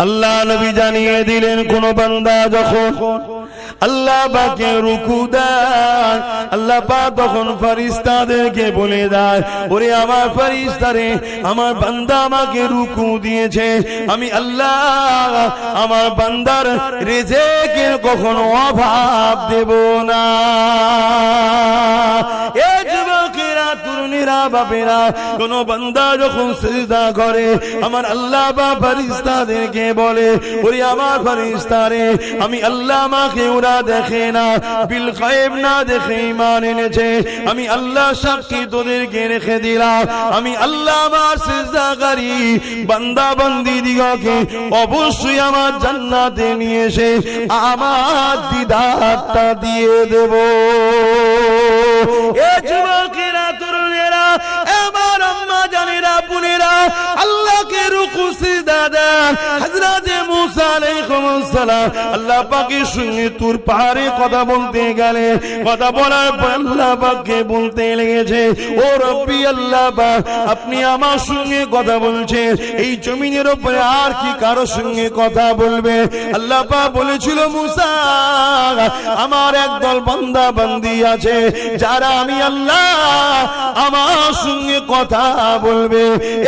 আল্লাহ নবী জানিয়ে দিলেন কোন বান্দা যখন আল্লাহ পাকে রুকু দেয়, আল্লাহ পাক তখন ফেরেশতাদেরকে বলে দেয়, ওরে আমার ফেরেশতারে, আমার বান্দা আমাকে রুকু দিয়েছে, আমি আল্লাহ আমার বান্দার রিজিকের কখনো অভাব দেব না। এ যুবকেরা, তরুণীরা, বাপেরা, কোন বান্দা যখন সিজদা করে আমার আল্লাহ বা ফেরেশতাদেরকে বলে, ওরে আমার ফেরেশতারে, আমি আল্লাহ আমাকে ওরা দেখে না, বিল গায়েব না দেখে ঈমান এনেছে, আমি আল্লাহ সাক্ষী তোদেরকে রেখে দিলাম, আমি আল্লাহ আমার সিজদাকারী বান্দা বান্দি দিগকে অবশ্যই আমার জান্নাতে নিয়ে এসে আমার দিদারটা দিয়ে দেব। এ যুবকেরা, তরুণেরা, আমার আম্মা জানেরা, বোনেরা, আল্লাহকে রুকু সিজদা দেন। হযরত মুসা আলাইহিস সালাম আল্লাহ পাকের সঙ্গে তুর পাহাড়ে কথা বলতে গেলে, কথা বলার পর আল্লাহ পাককে বলতে লেগেছে, ও রব্বি আল্লাহ পাক, আপনি আমার সঙ্গে কথা বলছেন, এই জমিনের উপরে আর কি কারো সঙ্গে কথা বলবে? আল্লাহ পাক বলেছিল, মুসা, আমার একদল বান্দা বান্দি আছে যারা আমি আল্লাহ আমার সঙ্গে কথা বলবে।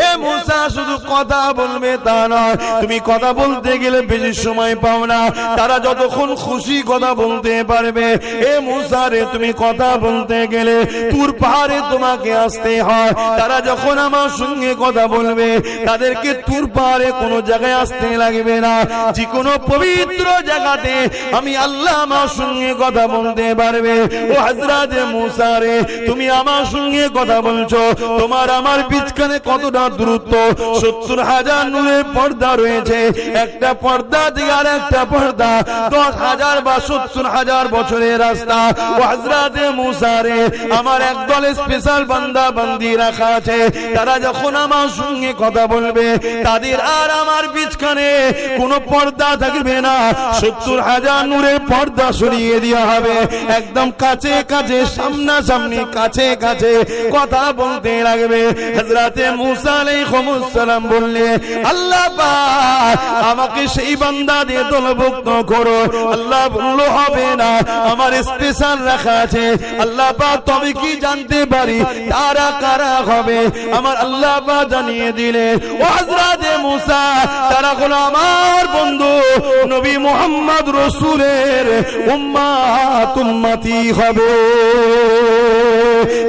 এ মুসা, শুধু কথা বলবে তা নয়, তুমি কথা বলতে গেলে বেশি সময় পাও না, তারা যতক্ষণ খুশি কথা বলতে পারবে। এ মুসা রে, তুমি কথা বলতে গেলে তুর পাহাড়ে তোমাকে আসতে হয়, তারা যখন আমার সঙ্গে কথা বলবে তাদেরকে তুর পাহাড়ে কোনো জায়গায় আসতে লাগবে না, যে কোনো পবিত্র জায়গাতে আমি আল্লাহ আমার সঙ্গে কথা বলতে পারবে। ও হযরত মুসা রে, তুমি আমার সঙ্গে কথা বলছো, তোমার আমার বিচখানে কতটা দূরত্ব? 70,000 নূরের পর্দা রয়েছে, একটা পর্দা থেকে আর একটা পর্দা 10,000 বা 70,000 বছরের রাস্তা। ও হযরত মুসা রে, আমার একদল স্পেশাল বান্দা বান্দি রাখা আছে, তারা যখন আমার সঙ্গে কথা বলবে তাদের আর আমার বিচখানে কোনো পর্দা থাকবে না, 70,000 নূরের পর্দা সরিয়ে দেওয়া হবে, একদম কাছে কাছে, সামনাসামনি, কাছে কাছে কথা বলতে লাগবে। হযরত মুসা আলাইহিস সালাম বললে, আল্লাহ পাক আমাকে সেই বান্দা দিয়ে দলভুক্ত করো। আল্লাহ বলল, হবে না, আমার স্পেশাল রাখা আছে। আল্লাহ পাক, তবে কি জানতে পারি তারা কারা হবে? আমার আল্লাহ পাক জানিয়ে দিলে, ও হযরত মুসা, তারা হলো আমার বন্ধু নবী মুহাম্মদ রাসূলের উম্মত, উম্মতি হবে।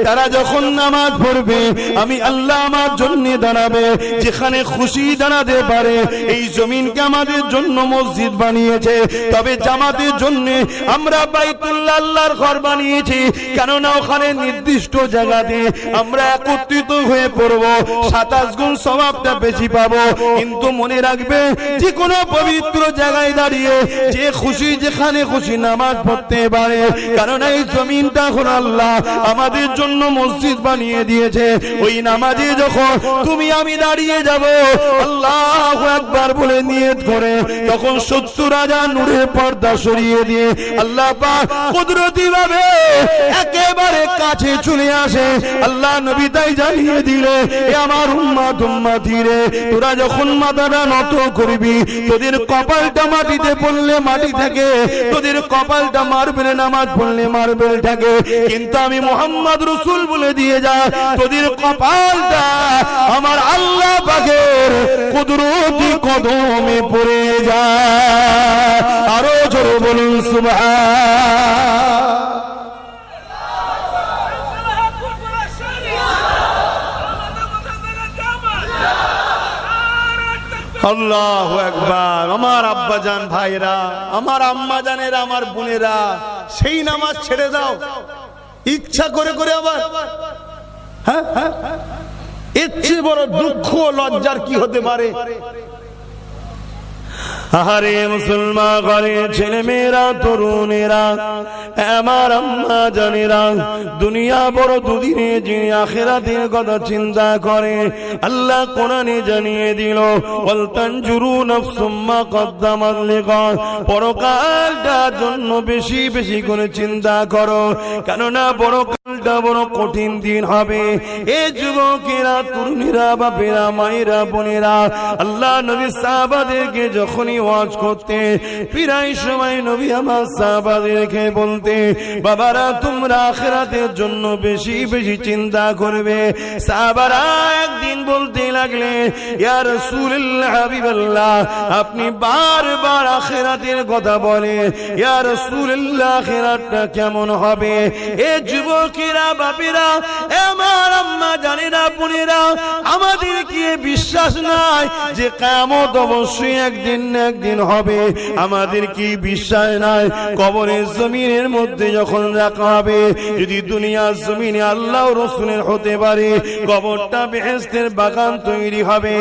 তারা যখন নামাজ পড়বে আমি আল্লাহ আমার জন্য দাঁড়াবে, যেখানে খুশি দাঁড়াতে পারে। এই জমিনকে আমাদের জন্য মসজিদ বানিয়েছে, তবে জামাতের জন্য আমরা বাইতুল্লাহ আল্লাহর ঘর বানিয়েছি, কেননা ওখানে নির্দিষ্ট জায়গাতে আমরা একত্রিত হয়ে পড়ব, 27 গুণ সওয়াবটা বেশি পাবো। কিন্তু মনে রাখবে, যে কোনো পবিত্র জায়গায় দাঁড়িয়ে যে খুশি যেখানে খুশি নামাজ পড়তে পারে, কারণ এই জমিনটা এখন আল্লাহ আমাদের জন্য মসজিদ বানিয়ে দিয়েছে। ওই নামাজে যখন তুমি আমি দাঁড়িয়ে যাব, আল্লাহু আকবার বলে নিয়ত করে, তখন 70,000 নূরের পর্দা সরিয়ে দিয়ে আল্লাহ পাক কুদরতি ভাবে একেবারে কাছে চলে আসে। আল্লাহ নবী তাই জানিয়ে দিলে, এ আমার উম্মত, উম্মতি রে, তোরা যখন মাথাটা নত করবি, তোদের কপালটা মাটিতে পড়লে মাটি থাকে, তোদের কপালটা মার্বেলে নামাজ পড়লে মার্বেল থাকে, কিন্তু আমি মুহাম্মদ রাসূল বলে দিয়ে যা, তোদের কপালটা আমার আল্লাহ পাকের কুদরতি কদমে পড়ে যায়। আরো জোরে বলুন সুবহান। আল্লাহু আকবার। আমার আব্বাজান ভাইরা, আমার আম্মা জানেরা, আমার বোনেরা, সেই নামাজ ছেড়ে দাও ইচ্ছা করে করে আবার। হ্যাঁ, এর চেয়ে বড় দুঃখ লজ্জার কি হতে পারে? আহারে মুসলমান ঘরের ছেলে মেয়েরা, তরুণেরা, আমার আম্মা জানেরা, দুনিয়া বড় দুদিনে, যিনি আখিরাতের কথা চিন্তা করে, আল্লাহ কোরআনে জানিয়ে দিল, ওয়াল তানজুরু নাফসুম মা কদ্দামাত লিগাদ, পরকালটার জন্য বেশি বেশি করে চিন্তা করো, কেননা পরকাল কবরটা বড় কঠিন দিন হবে। এ যুবকেরা, তরুণীরা, বাপেরা, মায়েরা, বোনেরা, আল্লাহ নবী সাহাবাদেরকে যখনই ওয়াজ করতে প্রায় সময় নবী আমার সাহাবাদেরকে বলতে, বাবারা তোমরা আখিরাতের জন্য বেশি বেশি চিন্তা করবে। সাহাবারা একদিন বলতে লাগলে, ইয়া রাসূলুল্লাহ, হাবিবাল্লাহ, আপনি বারবার আখিরাতের কথা বলেন, ইয়া রাসূলুল্লাহ, আখিরাতটা কেমন হবে? এ যুবকেরা, বাপেরা, আমার আম্মা জানেরা, বোনেরা, আমাদের কি বিশ্বাস নাই যে কিয়ামত অবশ্যই একদিন না একদিন হবে? আমাদের কি বিশ্বাস নাই কবরের জমিনের মধ্যে যখন রাখা হবে, যদি দুনিয়ার জমিনে আল্লাহ রাসূলের হতে পারে, কবরটা বেহেশতের বাগান তৈরি হবে।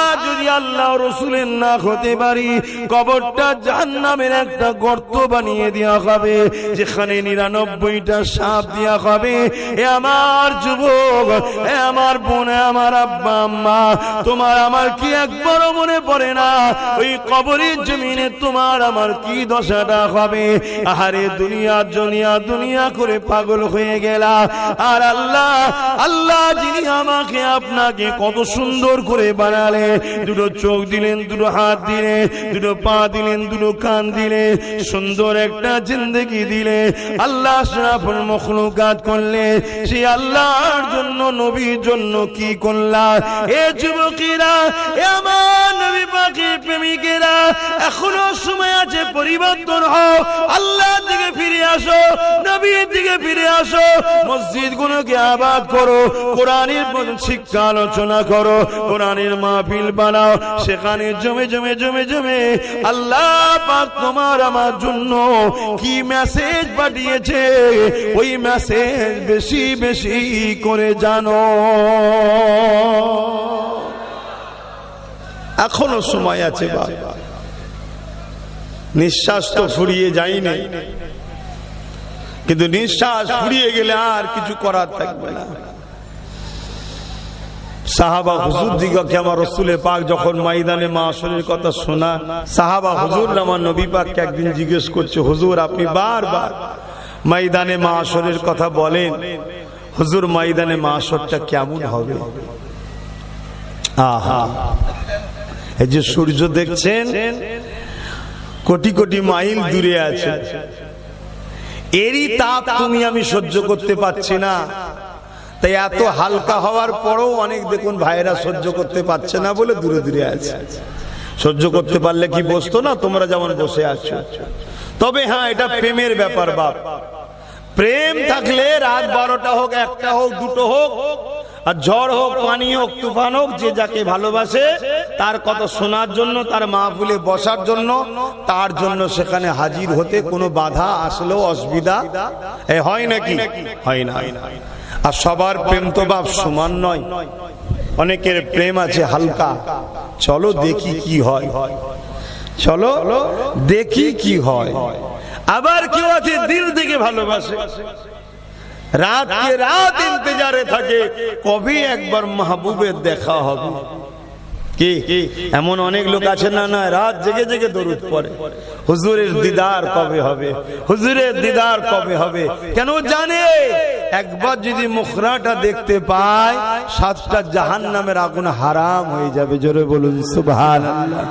আর যদি আল্লাহ রাসূলের না হতে পারি, কবরটা জাহান্নামের একটা গর্ত বানিয়ে দেওয়া হবে, যেখানে 99টা সাপ দেওয়া হবে। এ আমার যুবক, এ আমার বোন, আমার আব্বা আম্মা, তোমার আমার কি একবারও মনে পড়ে না ওই কবরের জমিনে তোমার আমার কি দশাটা হবে? আহারে দুনিয়া দুনিয়া দুনিয়া করে পাগল হয়ে গেলা। আর আল্লাহ, আল্লাহ যিনি আমাকে আপনাকে কত সুন্দর করে বানালে, দুটো চোখ দিলেন, দুটো হাত দিলেন, দুটো পা দিলেন, দুটো কান দিলেন, সুন্দর একটা জিন্দেগি দিলে, আল্লাহ আশরাফুল মাখলুকাত করলে, সেই আল্লাহর জন্য, নবীর জন্য কি করলা? এ যুবকেরা, এ আমার নবী পাকের প্রেমিকেরা, এখনো সময় আছে, পরিবর্তন হও, আল্লাহর দিকে ফিরে আসো, নবীর দিকে ফিরে আসো, মসজিদ গুলোকে আবাদ করো, কোরআনের শিক্ষা আলোচনা করো, কোরআনের মাহফিল বানাও, সেখানে জমে জমে জমে জমে আল্লাহ পাক তোমার আমার জন্য কি মেসেজ পাঠিয়েছে, ওই মেসেজ বেশি বেশি করে জানো। এখনো সময় আছে বাবা, নিঃশ্বাস তো ফুরিয়ে যায়নি, কিন্তু নিঃশ্বাস ফুরিয়ে গেলে আর কিছু করার থাকবে না। সাহাবা হুজুর দিগকে আমার রাসূলে পাক যখন ময়দানে মাহশরের কথা শোনা, সাহাবা হুজুর আমার নবী পাককে একদিন জিজ্ঞেস করছে, হুজুর আপনি বারবার ময়দানে মাহশরের কথা বলেন, হুজুর ময়দানে মাহশরটা কেমন হবে? আহা, এই যে সূর্য দেখছেন কোটি কোটি মাইল দূরে আছে, এরই তাপ তুমি আমি সহ্য করতে পারছি না। তাই এত হালকা হওয়ার পরেও অনেক দেখুন ভাইরা সহ্য করতে পারছে না বলে দূরে দূরে আছে। সহ্য করতে পারলে কি বসতো না? তোমরা যেমন বসে আছো। তবে হ্যাঁ, এটা প্রেমের ব্যাপার বাপ। প্রেম থাকলে রাত 12টা হোক, 1টা হোক, 2টো হোক, আর ঝড় হোক, পানি হোক, তুফান হোক, যে যাকে ভালোবাসে তার কথা শোনার জন্য, তার মাহফিলে বসার জন্য, তার জন্য সেখানে হাজির হতে কোনো বাধা আসলেও অসুবিধা হয় নাকি? হয় না। আর সবার প্রেম তো বাপ সমান নয়, অনেকের প্রেম আছে হালকা। চলো দেখি কি হয়, চলো দেখি কি হয়। আবার কেউ আছে দিল থেকে ভালোবাসে, রাত কে রাত ইন্তজারে থাকে কবে একবার মাহবুবের দেখা হবে। কি এমন অনেক লোক আছে না, না রাত জেগে জেগে দরুদ পড়ে, হুজুরের দিদার কবে হবে, হুজুরের দিদার কবে হবে। কেন জানে একবার যদি মুখরাটা দেখতে পায় 7টা জাহান্নামের আগুন হারাম হয়ে যাবে। জোরে বলুন সুবহানাল্লাহ।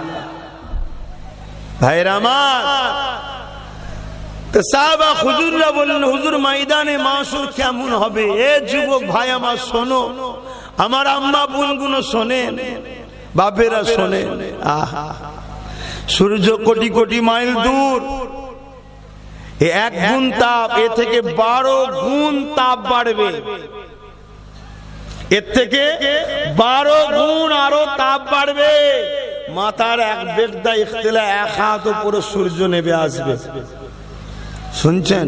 ভাইরা আমার, সাহাবা হুজুররা বললেন, হুজুর ময়দানে মাহশর কেমন হবে? এ যুবক ভাই আমার শোনো, আমার আম্মা বোনগুলো শোনেন, বাপেরা শোনেন। আহা, সূর্য কোটি কোটি মাইল দূর, এ 1 গুণ তাপ, এ থেকে 12 গুণ তাপ বাড়বে, এর থেকে 12 গুণ আরো তাপ বাড়বে। মাথার এক বেগদা ইখতিলা 1 হাত উপরে সূর্য নেমে আসবে। শুনছেন?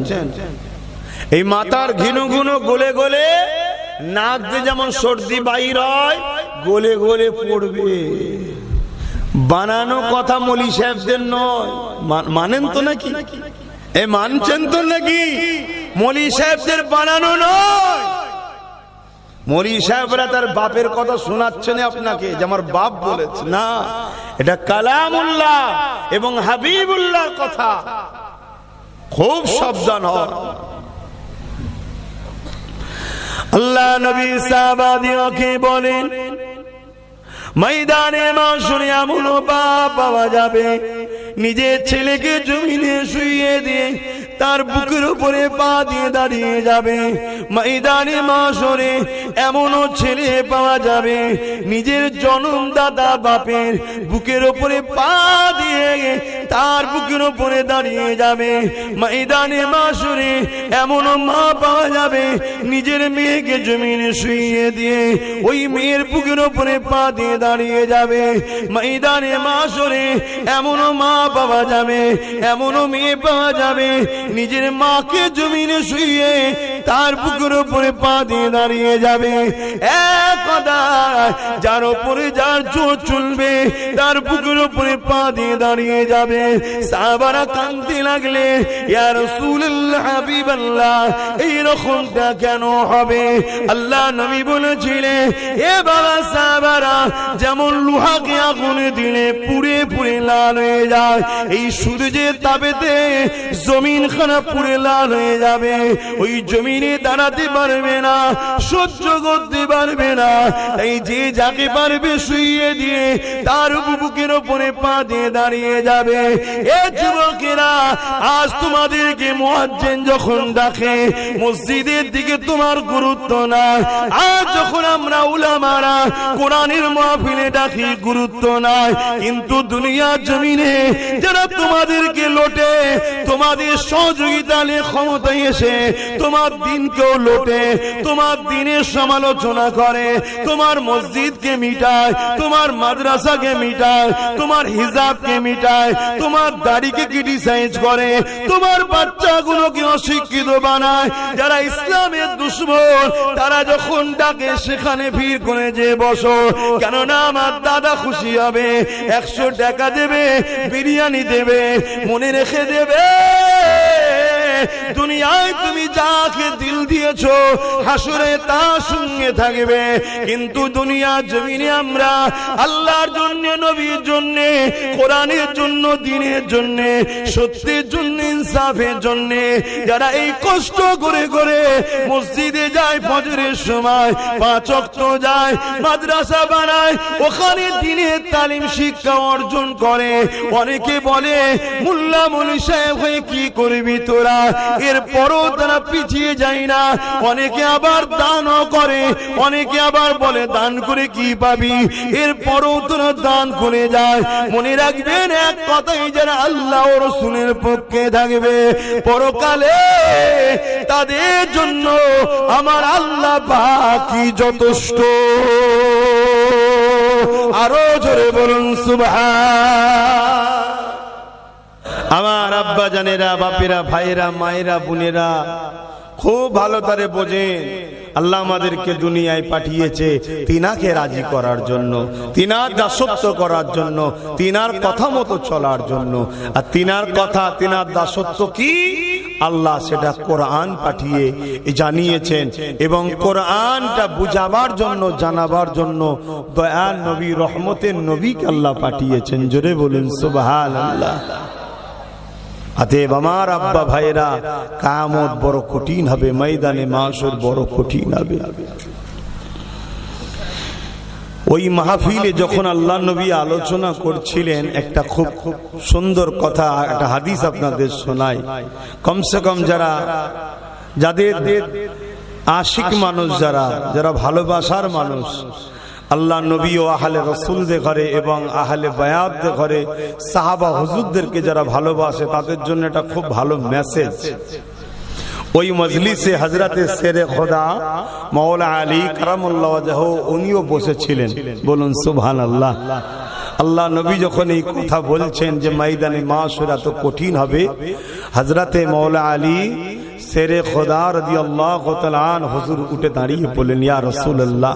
এই মাথার ঘিনু ঘুনো গলে গলে নাক দিয়ে যেমন সর্দি বাইর হয়, গলে গলে পড়বে। বানানো কথা মৌলী সাহেবদের নয়, মানেন তো নাকি? এ মানছেন তো নাকি? মৌলী সাহেবদের বানানো নয়। মৌলী সাহেবরা তার বাপের কথা শোনাচ্ছেন আপনাকে যে আমার বাপ বলেছে, না, এটা কালামুল্লাহ এবং হাবিবুল্লাহর কথা। খুব সাবধান হও। আল্লাহ নবী সাহাবাদিওকে বলেন, ময়দানে মাশরে এমন বাপ পাওয়া যাবে নিজের ছেলেকে জমিনে শুইয়ে দিয়ে তার বুকের উপরে পা দিয়ে দাঁড়িয়ে যাবে। ময়দানে মাশরে এমনও ছেলে পাওয়া যাবে নিজের জন্মদাতা বাপের বুকের উপরে পা দিয়ে তার বুকের উপরে দাঁড়িয়ে যাবে। ময়দানে মাশরে এমনও মা পাওয়া যাবে নিজের মেয়েকে জমিনে শুইয়ে দিয়ে ওই মেয়ের বুকের উপরে পা দিয়ে দাঁড়িয়ে যাবে। ময়দানে মাশরে এমনও মা পাওয়া যাবে, এমনও মেয়ে পাওয়া যাবে নিজের মাকে জমিনে শুইয়ে তার বুকের উপরে পা দিয়ে দাঁড়িয়ে যাবে। এক কথা, যার উপরে যার জোর চলবে তার বুকের উপরে পা দিয়ে দাঁড়িয়ে যাবে। সাহাবারা কাঁদতে লাগলে, ইয়া রাসূলুল্লাহ, হাবিবাল্লাহ, এই রকমটা কেন হবে? আল্লাহ নবী বলেছিলেন, এ বাবা সাহাবারা, যেমন লোহাকে আগুনে দিলে পুড়ে পুড়ে লাল হয়ে যায়, এই সূর্যের তাপেতে জমিন খানা পুড়ে লাল হয়ে যাবে, ওই জমিনে দাঁড়াতে পারবে না, সহ্য করতে পারবে না। তাই যে যাকে পারবে শুইয়ে দিয়ে তার বুকের উপরে পা দিয়ে দাঁড়িয়ে যাবে। এ যুবকেরা, আজ তোমাদেরকে মুয়াজ্জিন যখন ডাকে মসজিদের দিকে তোমার গুরুত্ব না। আজ যখন আমরা উলামারা কোরআনের মাহফিলে ডাকি গুরুত্ব নাই, কিন্তু দুনিয়ার জমিনে যারা তোমাদেরকে লোটে, তোমাদের সহযোগিতা নিয়ে ক্ষমতায় এসে তোমার দিনকেও লোটে, তোমার দিনের সমালোচনা করে, তোমার মসজিদকে মিটায়, তোমার মাদ্রাসাকে মিটায়, তোমার হিজাবকে মিটায়, তোমার দাড়িকে ক্রিটিসাইজ করে, তোমার বাচ্চাগুলোকে অশিক্ষিত বানায়, যারা ইসলামের দুশমন, তারা যখন ডাকে সেখানে ভিড় করে যে বসো, কেননা আমার দাদা খুশি হবে, 100 টাকা দেবে, বিরিয়ানি দেবে, মনে রেখে দেবে দুনিয়ায় তুমি যাকে দিল দিয়েছো হাসরে তা সঙ্গে থাকবে। কিন্তু দুনিয়ার জমিনে আমরা আল্লাহর জন্য, নবীর জন্য, কোরআনের জন্য, দ্বীনের জন্য, সত্যের জন্য, ইনসাফের জন্য যারা এই কষ্ট করে করে মসজিদে যায়, ফজরের সময় 5 ওয়াক্ত যায়, মাদ্রাসা বানায়, ওখানে দ্বীনের তালিম শিক্ষা অর্জন করে। অনেকে বলে, মোল্লা মৌলভী সাহেব হয়ে কি করবি তোরা? এরপরও তারা পিছিয়ে যায় না। অনেকে আবার দানও করে, অনেকে আবার বলে দান করে কি পাবি, এরপরও তারা দান করে যায়। মনে রাখবেন এক কথাই, যারা আল্লাহ ও রাসূলের পক্ষে থাকবে পরকালে তাদের জন্য আমার আল্লাহ পাকই যথেষ্ট। আরো জোরে বলুন সুবহান। আমার আব্বা জানেরা, বাপেরা, ভাইরা, মায়েরা, বোনেরা খুব ভালো করে বোঝেন, আল্লাহ আমাদেরকে দুনিয়ায় পাঠিয়েছে তিনাকে রাজি করার জন্য, তিনার দাসত্ব করার জন্য, তিনার কথা মতো চলার জন্য। আর তিনার কথা, তিনার দাসত্ব কি? আল্লাহ সেটা কোরআন পাঠিয়ে জানিয়েছেন, এবং কোরআনটা বুঝাবার জন্য, জানাবার জন্য দয়াল নবী, রহমতের নবীকে আল্লাহ পাঠিয়েছেন। জোরে বলুন সুবহানাল্লাহ। অতএব আমার আব্বা ভাইরা, কিয়ামত বড় কঠিন হবে, ময়দানে মাশর বড় কঠিন হবে। ওই মাহফিলে যখন আল্লাহ নবী আলোচনা করছিলেন, একটা খুব সুন্দর কথা, একটা হাদিস আপনাদের শোনাই। কমসে কম যাদের আশিক মানুষ, যারা ভালোবাসার মানুষ, আল্লাহ নবী ও আহলে রাসূলদের ঘরে এবং আহলে বায়াতদের ঘরে সাহাবা হুজুরদেরকে যারা ভালোবাসে, তাদের জন্য এটা খুব ভালো মেসেজ। ওই মজলিসে হযরতে শেরে খোদা মাওলা আলী কারামুল্লাহ ওয়াজহু উনিও বসেছিলেন। বলুন সুবহানাল্লাহ। আল্লাহ নবী যখন এই কথা বলছেন যে ময়দানে মাশর এত কঠিন হবে, হযরতে মাওলা আলী শেরে খোদা রাদিয়াল্লাহু তাআলা আনহু হুজুর উঠে দাঁড়িয়ে বললেন, ইয়া রাসূলুল্লাহ,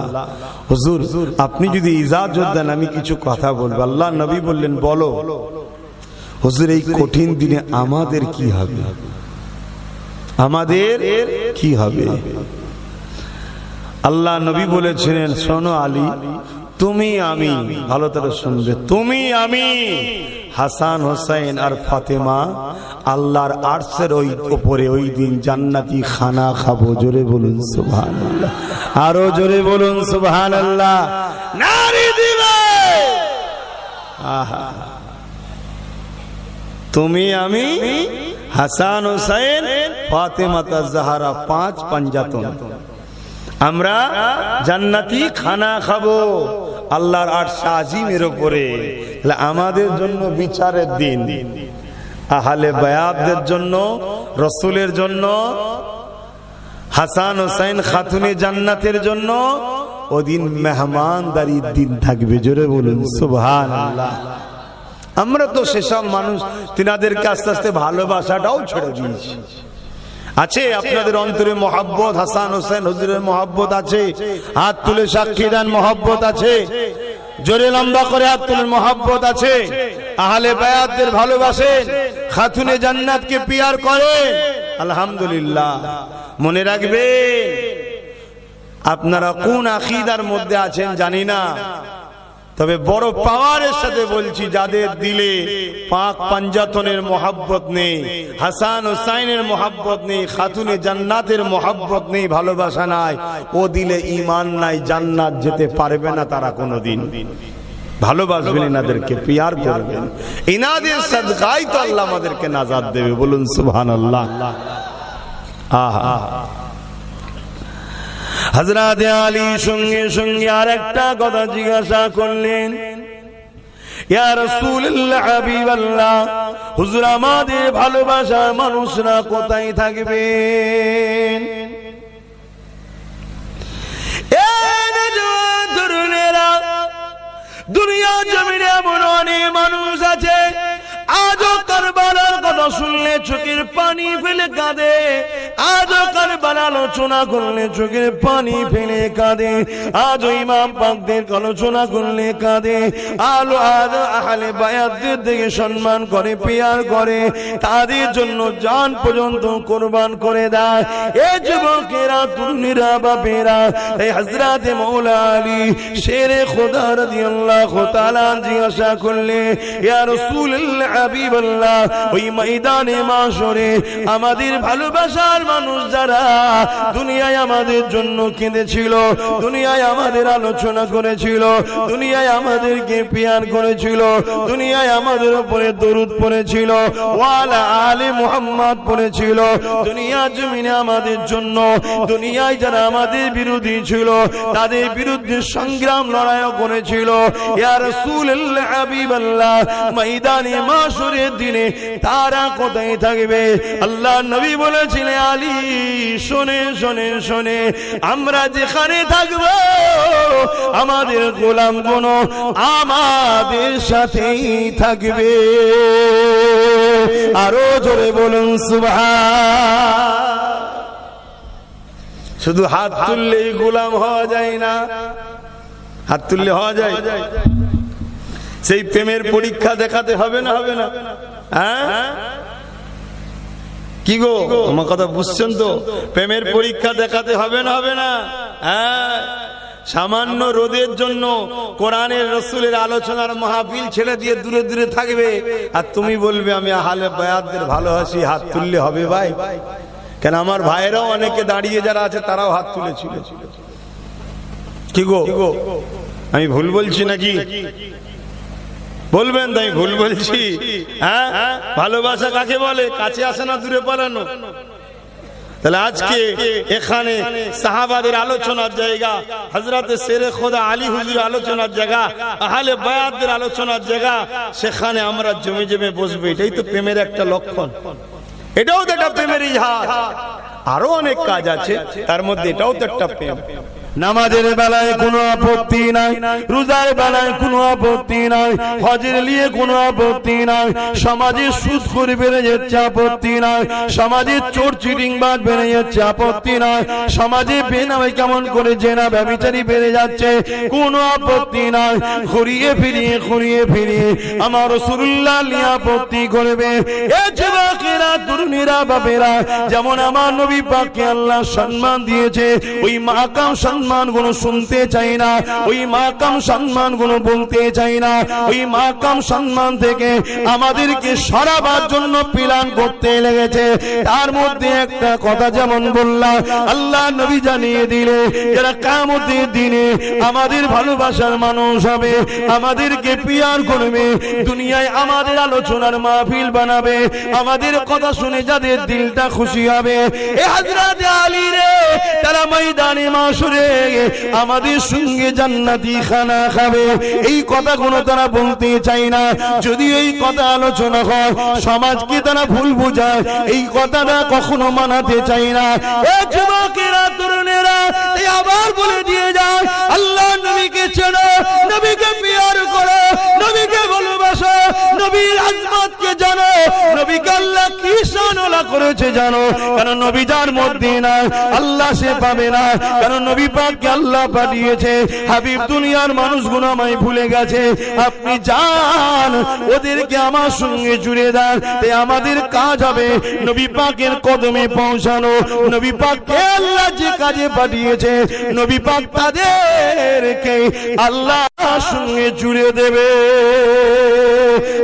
হুজুর আপনি যদি ইজাজত দেন আমি কিছু কথা বলবো। আল্লাহ নবী বললেন, বলো। হুজুর এই কঠিন দিনে আমাদের কি হবে, আমাদের কি হবে? আল্লাহ নবী বলেছিলেন, শোনো আলী, তুমি আমি, ভালো করে শুনবে, তুমি আমি হাসান হোসেন আর ফাতেমা আল্লাহর আরশের ওই উপরে ওই দিন জান্নাতি খানা খাবো। জোরে বলুন সুবহানাল্লাহ, আরো জোরে বলুন সুবহানাল্লাহ। নারী দিবে আহা, তুমি আমি হাসান হোসেন ফাতেমা তাজহারা 5 পাঞ্জাতন, আমরা জান্নাতি খানা খাবো আল্লাহর আরশ আজিমের উপরে। আমাদের জন্য বিচারের দিন, আহলে বায়াতদের জন্য, রাসূলের জন্য, হাসান হোসেন খাতুনে জান্নাতের জন্য ওদিন মেহমানদারির দিন থাকবে। জোরে বলুন সুবহানাল্লাহ। আমরা তো সেসব মানুষ তিনাদেরকে আস্তে আস্তে ভালোবাসাটাও ছেড়ে দিয়েছি। আছে আপনাদের অন্তরে মহব্বত, হাসান হোসেন হুজুরের মহব্বত আছে? হাত তুলে সাক্ষী দেন মহব্বত আছে? জোরে লম্বা করে হাত তুলে মহব্বত আছে? আহলে বায়াতদের ভালোবাসেন, খাতুনে জান্নাতকে পিয়ার করেন? আলহামদুলিল্লাহ। মনে রাখবেন, আপনারা কোন আকীদার মধ্যে আছেন জানি না, তবে বড় পাওয়ারের সাথে বলছি, যাদের দিলে পাক পাঞ্জাতনের মহব্বত নেই, হাসান হোসাইনের মহব্বত নেই, খাতুনে জান্নাতের মহব্বত নেই, ভালোবাসা নাই, ও দিলে ঈমান নাই, জান্নাত যেতে পারবে না তারা কোনোদিন। ভালোবাসবেন, এনাদেরকে পিয়ার করবেন, ইনাদের সাদকায় তো আল্লাহ আমাদেরকে নাজাত দেবে। বলুন সুবহানাল্লাহ। আহা, হযরত আলী সঙ্গে সঙ্গে আর একটা কথা জিজ্ঞাসা করলেন, ইয়া রাসূলুল্লাহ হাবিবাল্লাহ, হুজুর আমাদের ভালোবাসার মানুষরা কোথায় থাকবেন? এই নওজোয়ান তরুণেরা, দুনিয়া জমিনে এমন অনেক মানুষ আছে আজও কারবালার কথা শুনলে চোখের পানি ফেলে কাঁদে, আজও কারবালা আলোচনা করলে চোখের পানি ফেলে কাঁদে, আজও ইমাম পাকদের আলোচনা করলে কাঁদে, আলো আজও আহলে বায়াতদের দিকে সম্মান করে, পিয়ার করে, তাদের জন্য জান পর্যন্ত কোরবান করে দেয়। এই যুবকেরা, তরুণীরা, বাপেরা, এই হযরত মাওলা আলী শেরে খোদা রাদিয়াল্লাহু তাআলা জিজ্ঞাসা করলে, ইয়া রাসূলুল্লাহ হাবিবাল্লাহ, ওই ময়দানে মাশরে আমাদের ভালোবাসার মানুষ যারা দুনিয়ায় আমাদের জন্য কেঁদেছিল, দুনিয়ায় আমাদের আলোচনা করেছিল, দুনিয়ায় আমাদেরকে পিয়ার করেছিল, দুনিয়ায় আমাদের উপরে দরুদ পড়েছিল, ওয়ালা আলে মুহাম্মদ পড়েছিল, দুনিয়া জমিনে আমাদের জন্য, দুনিয়ায় যারা আমাদের বিরোধী ছিল তাদের বিরুদ্ধে সংগ্রাম লড়াইও করেছিল, ইয়া রাসূলুল্লাহ হাবিবাল্লাহ, ময়দানে মাশরের দিনে তারা কোথায় থাকবে? আল্লাহ নবী বলেছিলেন, আলী শোনে শোনে শোনে, আমরা যেখানে থাকব আমাদের গোলামগুলো আমাদের সাথেই থাকবে। আরো জোরে বলুন সুবহান। শুধু হাত তুললেই গোলাম হওয়া যায় না, হাত তুললে হওয়া যায়? সেই প্রেমের পরীক্ষা দেখাতে হবে না, হবে না? হ্যাঁ কি গো, আমার কথা বুঝছেন তো? প্রেমের পরীক্ষা দেখাতে হবে না, হবে না? হ্যাঁ, সামান্য রোদের জন্য কোরআনের রাসূলের আলোচনার মাহফিল ছেড়ে দিয়ে দূরে দূরে থাকবে, আর তুমি বলবে আমি আহলে বায়াতদের ভালোবাসি, হাত তুললে হবে? ভাই, কেন আমার ভাইরাও অনেকে দাঁড়িয়ে যারা আছে তারাও হাত তুলেছিল। কি গো, আমি ভুল বলছি নাকি? বলবেন তাই ভুল বলছি? হ্যাঁ, ভালোবাসা কাকে বলে? কাছে আসে না, দূরে পালানো। তাহলে আজকে এখানে সাহাবাদের আলোচনার জায়গা, হযরত শেরে খোদা আলী হুজুর আলোচনার জায়গা, আহলে বায়াতদের আলোচনার জায়গা, সেখানে আমরা জমে জমে বসবো। এটাই তো প্রেমের একটা লক্ষণ, এটাও তো একটা প্রেমের ইজহার। আরো অনেক কাজ আছে, তার মধ্যে এটাও তো একটা প্রেম। নামাজের বেলায় কোনো আপত্তি নাই, রোজার বেলায় কোনো আপত্তি নাই, হজের নিয়ে কোনো আপত্তি নাই, সমাজে সুদখোর বেড়ে যাচ্ছে আপত্তি নাই, সমাজে চোর চিটিংবাজ বেড়ে যাচ্ছে আপত্তি নাই, সমাজে বেনামে কেমন করে জেনা ব্যভিচারী বেড়ে যাচ্ছে কোনো আপত্তি নাই। ঘুরিয়ে ফিরিয়ে আমার রাসূলুল্লাহ নিয়ে আপত্তি করবে। এ যুবকেরা, যুবকেরা তরুণীরা বাপেরা, যেমন আমার নবী পাককে আল্লাহ সম্মান দিয়েছে, ওই মাকাম সম্মান গুলো শুনতে চাই না, ওই মাকাম সম্মান গুলো বলতে চাই না। ওই মাকাম সম্মান থেকে আমাদেরকে সরাবার জন্য প্ল্যান করতে লেগেছে। তার মধ্যে একটা কথা যেমন বললাম, আল্লাহ নবী জানিয়ে দিলে যারা কিয়ামতের দিনে আমাদের ভালোবাসার মানুষ হবে, আমাদেরকে পিয়ার করবে, দুনিয়ায় আমাদের আলোচনার মাহফিল বানাবে, আমাদের কথা শুনে যাদের দিলটা খুশি হবে, এ হযরত আলী রে, তারা ময়দানে মাশরে আমাদের সঙ্গে জান্নাতি খানা খাবে। এই কথাগুলো তারা বলতে চায় না। যদি এই কথা আলোচনা হয়, সমাজকে তারা ভুল বোঝায়, এই কথাটা কখনো মানাতে চায় না। এ যুবকেরা তরুণেরা, এই আবার বলে দিয়ে যায়, আল্লাহ নবীকে চেনো, নবীকে পিয়ার করো, নবীকে ভালোবাসো, নবীর আজমতকে জানো, নবীকে আল্লাহ কি শানওয়ালা করেছে জানো। কারণ নবী যার মধ্যে না, আল্লাহ সে পাবে না। কারণ নবী পাককে আল্লাহ পাঠিয়েছে। হাবিব দুনিয়ার মানুষগুলো আমায় ভুলে গেছে, আপনি যান ওদেরকে আমার সঙ্গে জুড়ে দেন। তাই আমাদের কাজ হবে নবী পাকের কদমে পৌঁছানো। নবী পাককে আল্লাহ যে কাজে পাঠিয়েছে, নবী পাক তাদেরকে আল্লাহ সঙ্গে জুড়ে দেবে।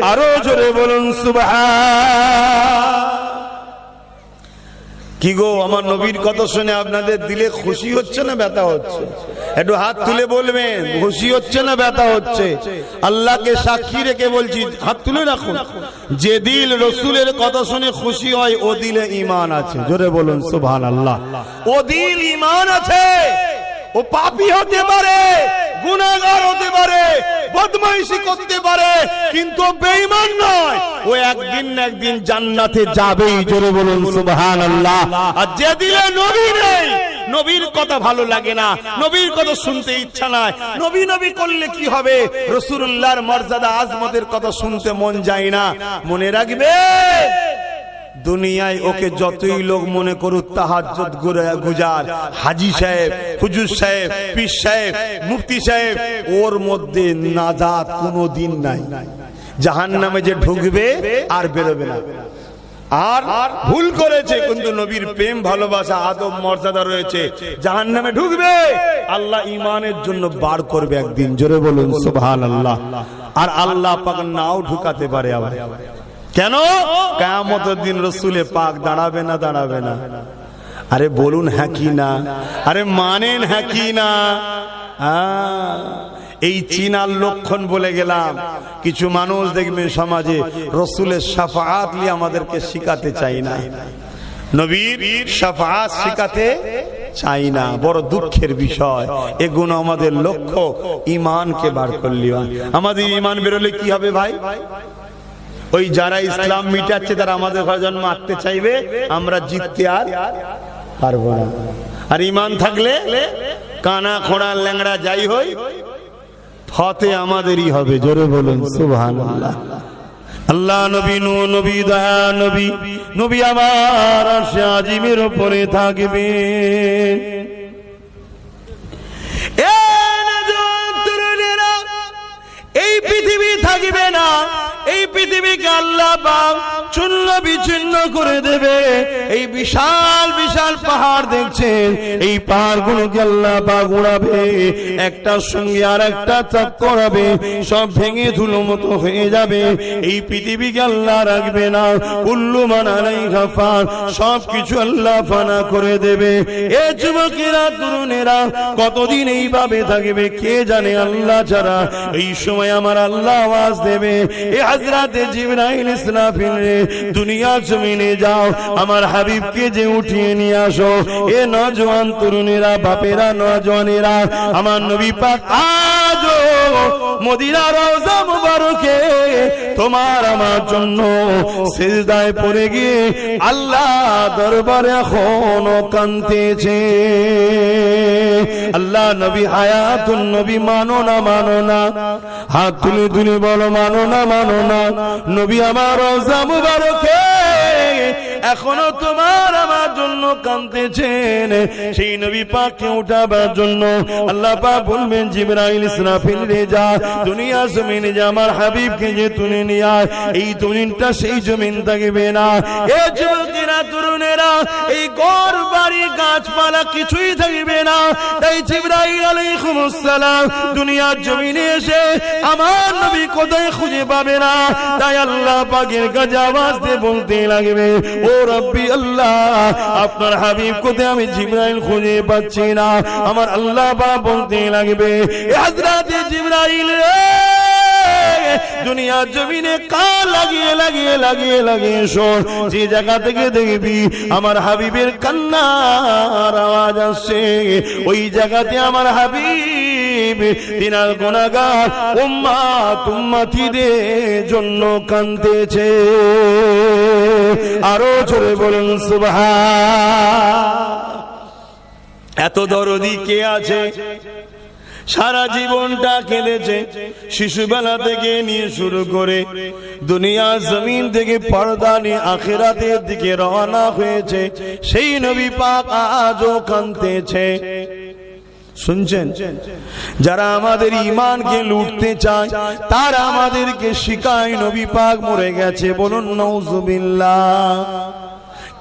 আরো জোরে বলুন সুবহান। কি গো, আমার নবীর কথা শুনে আপনাদের দিলে খুশি হচ্ছে না ব্যথা হচ্ছে? একটু হাত তুলে বলবেন, খুশি হচ্ছে না ব্যথা হচ্ছে? আল্লাহকে সাক্ষী রেখে বলছি, হাত তুলে রাখুন। যে দিল রসুলের কথা শুনে খুশি হয়, ও দিলে ঈমান আছে। জোরে বলুন সুবহানাল্লাহ। ও দিল ঈমান আছে। ও পাপী হতে পারে, গুনাহগার হতে পারে, বদমাইশি করতে পারে, কিন্তু বেঈমান নয়। ও একদিন না একদিন জান্নাতে যাবেই। জোরে বলুন সুবহানাল্লাহ। আর যে দিলে নবী নেই, নবীর কথা ভালো লাগে না, নবীর কথা শুনতে ইচ্ছা নাই, নবী নবী করলে কি হবে, রাসূলুল্লাহর মর্যাদা আজমতের কথা শুনতে মন যায় না। মনে রাখবে, দুনিয়ায় ওকে যতই লোক মনে করুক তাহাজ্জুদ গুজার, হাজী সাহেব, হুজুর সাহেব, পীর সাহেব, মুফতি সাহেব, ওর মধ্যে নাজাত কোনোদিন নাই। জাহান্নামে যে ঢুকবে আর বেরোবে না। আর ভুল করেছে, কিন্তু নবীর প্রেম ভালোবাসা আদব মর্যাদা রয়েছে, জাহান্নামে ঢুকবে, আল্লাহ ঈমানের জন্য বার করবে একদিন। জোরে বলুন সুবহানাল্লাহ। আর আল্লাহ পাক নাও ঢুকাতে পারে আবার। কেন? কিয়ামতের দিন রসুলে পাক দাঁড়াবে না, দাঁড়াবে না। আরে বলুন হ্যাঁ কি না? আরে মানেন হ্যাঁ কি না? এই চিনার লক্ষণ বলে গেলাম। কিছু মানুষ দেখবেন সমাজে রসুলের শাফাআত নিয়ে আমাদেরকে শিখাতে চাই না, নবীর শাফাআত শিখাতে চাই না। বড় দুঃখের বিষয়। এগুলো আমাদের লক্ষ্য ঈমানকে বার করলি। আমাদের ঈমান বেরোলে কি হবে ভাই? ওই যারা ইসলাম মিটাচ্ছে তারা আমাদের ঘরে জন্ম আঁকতে চাইবে, আমরা জিততে আর পারবো না। আর ঈমান থাকলে কানা খোঁড়া ল্যাংড়া যাই হই, ফতে আমাদেরই হবে। জোরে বলুন সুবহানাল্লাহ। আল্লাহ নবী, নবী দয়া নবী, নবী আমার আরশে আজিমের উপরে থাকবে। এই পৃথিবী থাকবে না, এই পৃথিবীকে আল্লাহ পাক চূর্ণ বিচ্ছিন্ন করে দেবে। এই বিশাল বিশাল পাহাড় দেখছেন, এই পাহাড়গুলোকে আল্লাহ পাক উড়াবে, একটার সঙ্গে আর একটা চক্কর হবে, সব ভেঙে ধুলো মতো হয়ে যাবে। এই পৃথিবীকে আল্লাহ রাখবে না। কুল্লু মান আলাইহা ফান, সব কিছু আল্লাহ ফানা করে দেবে। এ যুবকেরা তরুণেরা কতদিন এইভাবে থাকবে কে জানে, আল্লাহ ছাড়া। এই সময় আমার আল্লাহ আওয়াজ দেবে, এ হযরতে জিবরাইল ইসরাফিল রে, দুনিয়ার জমিনে যাও, আমার হাবিবকে যে উঠিয়ে নিয়ে আসো। এ নওজোয়ান তরুণেরা, বাপেরা, নওজোয়ানেরা, আমার নবী পাক আজও মদিনা রওজা মুবারকে তোমার আমার জন্য সিজদায় পড়ে গিয়ে আল্লাহ দরবারে এখনো কাঁদতেছে। আল্লাহ নবী হায়াতুন নবী, মানো না মানো না? হাত তুলে তুলে বলো মানো না মানো না? নবী আমার রওজা মুবারকে এখনো তোমার আমার জন্য কাঁদতেছেন। সেই নবী পাককে উঠাবার জন্য আল্লাহ পাক বলবেন জিবরাইল ইসরাফিল রে যা দুনিয়া জমিনে যে আমার হাবিবকে যে তুলে নিয়ে আয়। এই জমিনটা সেই জমিন থাকবে না। এ যুবকেরা তরুণেরা এই ঘর বাড়ি গাছপালা কিছুই থাকবে না। তাই জিবরাইল আলাইহিস সালাম দুনিয়ার জমিনে এসে আমার নবী কোথায় খুঁজে পাবে না। তাই আল্লাহ পাকের কাছে আওয়াজ দিয়ে বলতে লাগবে, ও রব্বি আল্লাহ, আপনার হাবিব কোথায়? আমি জিবরাইল খুঁজে পাচ্ছি না। আমার আল্লাহ পাক বলতে লাগবে, হযরতে জিবরাইল দুনিয়ার জমিনে কান লাগিয়ে লাগিয়ে লাগিয়ে লাগিয়ে শোন, যে জায়গা থেকে দেখবি আমার হাবিবের কান্নার আওয়াজ আসছে, ওই জায়গাতে আমার হাবিব তিনার গুনাহগার উম্মত উম্মতীদের জন্য কাঁদতেছে। আরো জোরে বলুন সুবহান। এত দরদি কে আছে? সারা জীবনটা কেঁদেছে, শিশুবেলা থেকে নিয়ে শুরু করে দুনিয়া জমিন থেকে পর্দা নিয়ে আখিরাতের দিকে রওনা হয়েছে। সেই নবী পাক আজও কাঁদতেছে। শুনছেন? যারা আমাদের ঈমানকে লুটতে চায় তারা আমাদেরকে শিখায় নবী পাক মরে গেছে। বলুন নাউজুবিল্লাহ।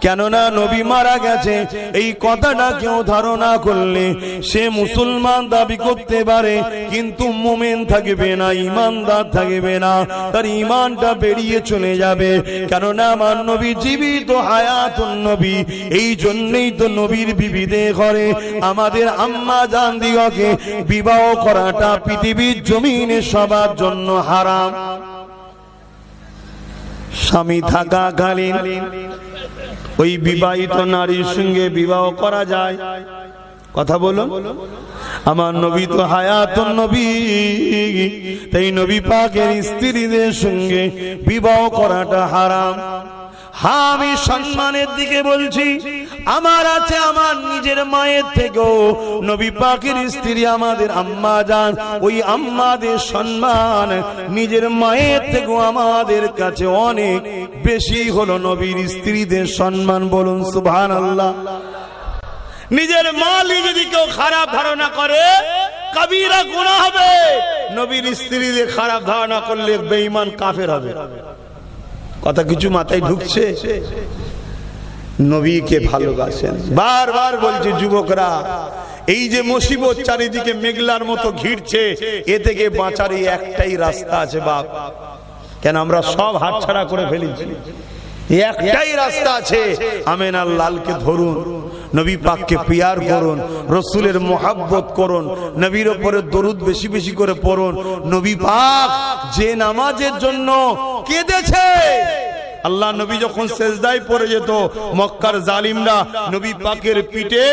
কেননা নবী মারা গেছে এই কথাটা কেউ ধারণা করলে সে মুসলমান দাবি করতে পারে, কিন্তু মুমিন থাকবে না, ঈমানদার থাকবে না, তার ঈমানটা বেরিয়ে চলে যাবে। কেননা আমার নবী জীবিত হায়াতুন নবী। এই জন্যই তো নবীর বিবিদের ঘরে আমাদের আম্মা জান দিগকে বিবাহ করাটা পৃথিবীর জমিনে সবার জন্য হারাম। স্বামী থাকাকালীন ওই বিবাহিত নারীর সঙ্গে বিবাহ করা যায়? কথা বলুন। আমার নবী তো হায়াতুন নবী, তাই নবী পাকের স্ত্রীদের সঙ্গে বিবাহ করাটা হারাম। হ্যাঁ, আমি সম্মানের দিকে বলছি। আমার আছে আমার নিজের মায়ের থেকেও নবী পাকের স্ত্রী আমাদের আম্মা জান, ওই আম্মাদের সম্মান নিজের মায়ের থেকেও আমাদের কাছে অনেক বেশি হলো নবীর স্ত্রীদের সম্মান। বলুন সুবহানাল্লাহ। নিজের মালি যদি কেউ খারাপ ধারণা করে কবিরা গুনাহ হবে। নবীর স্ত্রীদের খারাপ ধারণা করলে বেঈমান কাফের হবে। কথা কিছু মাথায় ঢুকছে? নবীকে ভালোবাসেন। বারবার বলছে যুবকরা, এই যে মুসিবত চারিদিকে মেঘলার মতো ঘিরছে, এ থেকে বাঁচার একটাই রাস্তা আছে বাপ। কেন আমরা সব হাতছাড়া করে ফেলেছি? একটাই রাস্তা আছে, আমেনার লালকে ধরুন, নবী পাককে পিয়ার করুন, রসুলের মোহাব্বত করুন, নবীর উপরে দরুদ বেশি বেশি করে পড়ুন। নবী পাক যে নামাজের জন্য কেঁদেছে, আল্লাহ নবী যখন সেজদায় পড়ে যেত মক্কার জালিমরা নবী পাকের পিঠে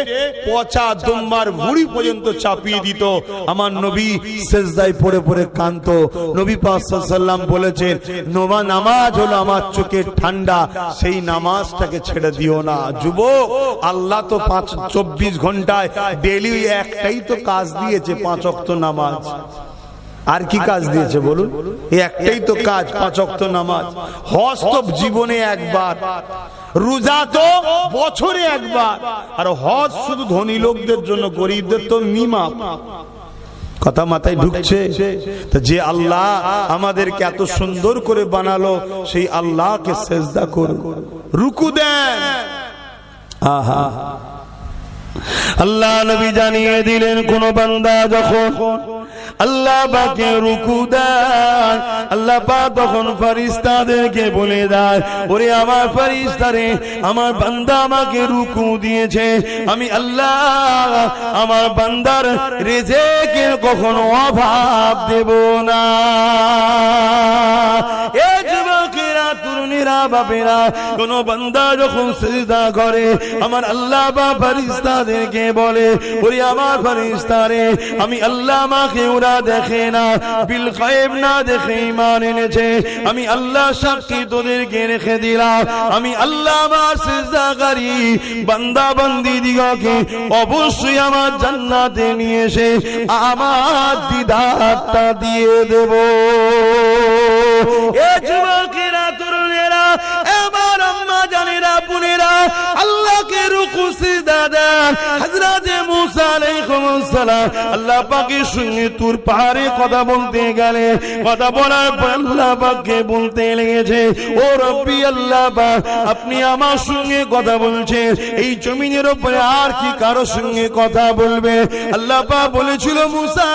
পচা দুম্বার ভুঁড়ি পর্যন্ত চাপিয়ে দিত, আমার নবী সেজদায় পড়ে পড়ে কাঁদতো। নবী পাক সাল্লাল্লাহু আলাইহি ওয়াসাল্লাম বলেছেন, নামাজ হলো আমার চোখের ঠান্ডা, সেই নামাজটাকে ছেড়ে দিও না। যুবক, আল্লাহ তো 24 ঘন্টায় ডেইলি একটাই তো কাজ দিয়েছে, 5 ওয়াক্ত নামাজ। আর কি কাজ দিয়েছে বলুন? একটাই তো কাজ, 5 ওয়াক্ত নামাজ। হজ তো জীবনে একবার, রোজা তো বছরে একবার, আর হজ শুধু ধনী লোকদের জন্য, গরিবদের তো নিমাপ। কথা মাথায় ঢুকছে? যে আল্লাহ আমাদেরকে এত সুন্দর করে বানালো, সেই আল্লাহকে সেজদা করুন, রুকু দেন। আহা, আল্লাহ নবী জানিয়ে দিলেন, কোন বান্দা যখন আল্লাহ পাকে রুকু দেয়, আল্লাহ পাক তখন ফেরেশতাদেরকে বলে দেয়, ওরে আমার ফেরেশতারে, আমার বান্দা আমাকে রুকু দিয়েছে, আমি আল্লাহ আমার বান্দার রিজিকের কখনো অভাব দেব না। এ যুবকেরা, তরুণীরা, বাপেরা, কোন বান্দা যখন সিজদা করে, আমার আল্লাহ বা ফেরেশতাদেরকে বলে, ওরে আমার ফেরেশতারে, আমি আল্লাহ আমাকে ওরা দেখে না, বিল গায়ব না দেখে ঈমান এনেছে, আমি আল্লাহ সাক্ষী তোদেরকে রেখে দিলাম, আমি আল্লাহ আমার সিজদাকারী বান্দা বান্দি দিগকে অবশ্যই আমার জান্নাতে নিয়ে এসে আমার দিদারটা দিয়ে দেব। এ যুবকেরা, তরুণেরা, আমার আম্মা জানেরা, পুনে হযরতে মুসা আলাইহিস সালাম আল্লাহ পাকের সঙ্গে তুর পাহাড়ে কথা বলতে গেলে কথা বলার পর আল্লাহ পাককে বলতে লেগেছে, ও রব্বি আল্লাহ পাক, আপনি আমার সঙ্গে কথা বলছেন, এই জমিনের উপরে আর কি কারো সঙ্গে কথা বলবে? আল্লাহ পাক বলেছিল, মুসা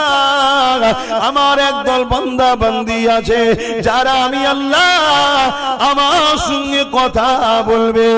আমার একদল বান্দা বান্দি আছে যারা আমি আল্লাহ আমার সঙ্গে কথা বলবে।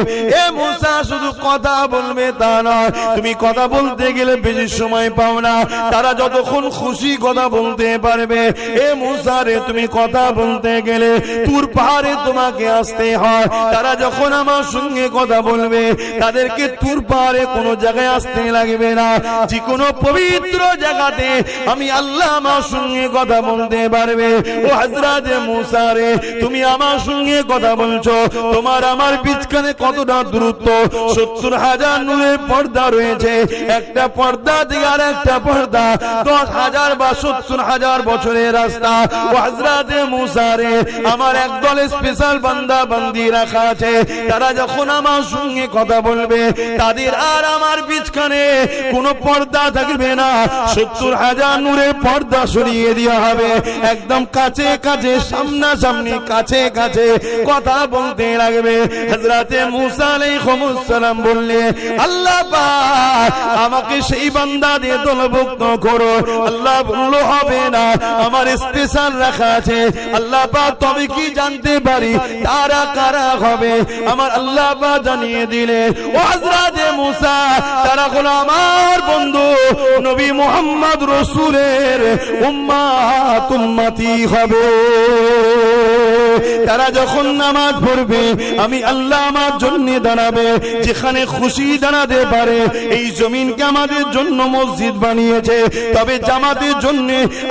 এ মুসা শুধু কথা বলবে তা নয়, তুমি কথা বলতে গেলে বেশি সময় পাও না, তারা যতক্ষণ খুশি কথা বলতে পারবে। এ মুসা রে, তুমি কথা বলতে গেলে তুর পাহাড়ে তোমাকে আসতে হয়, তারা যখন আমার সঙ্গে কথা বলবে তাদেরকে তুর পাহাড়ে কোনো জায়গায় আসতে লাগবে না, যে কোনো পবিত্র জায়গাতে আমি আল্লাহ আমার সঙ্গে কথা বলতে পারবে। ও হযরতে মুসা রে, তুমি আমার সঙ্গে কথা বলছো, তোমার আমার বিচখানে কতটা দূরত্ব? 70,000 নূরের পর্দা রয়েছে, একটা পর্দা থেকে আর একটা পর্দা 10,000 বা 70,000 বছরের রাস্তা। ও হযরতে মুসা রে, আমার একদল স্পেশাল বান্দা বান্দি রাখা আছে, তারা যখন আমার সঙ্গে কথা বলবে তাদের আর আমার বিচখানে কোনো পর্দা থাকবে না, 70,000 নূরের পর্দা সরিয়ে দেওয়া হবে, একদম কাছে কাছে সামনাসামনি কাছে কাছে কথা বলতে লাগবে। হযরতে মুসা আলাইহিস সালাম বললে, আল্লাহ পাক আমাকে সেই বান্দাদের দলভুক্ত করো। আল্লাহ বলল, হবে না, আমার স্পেশাল রাখা আছে। আল্লাহ পাক তবে কি জানতে পারি তারা কারা হবে? আমার আল্লাহ পাক জানিয়ে দিলে, ও হযরতে মুসা, তারা হলো আমার বন্ধু নবী মুহাম্মদ রাসূলের উম্মত উম্মতি হবে। তারা যখন নামাজ পড়বে আমি আল্লাহ আমার জন্য দাঁড়াবে, যেখানে খুশি দাঁড়াতে পারে। এই জমিনকে আমাদের জন্য মসজিদ বানিয়েছে, তবে জামাতের জন্য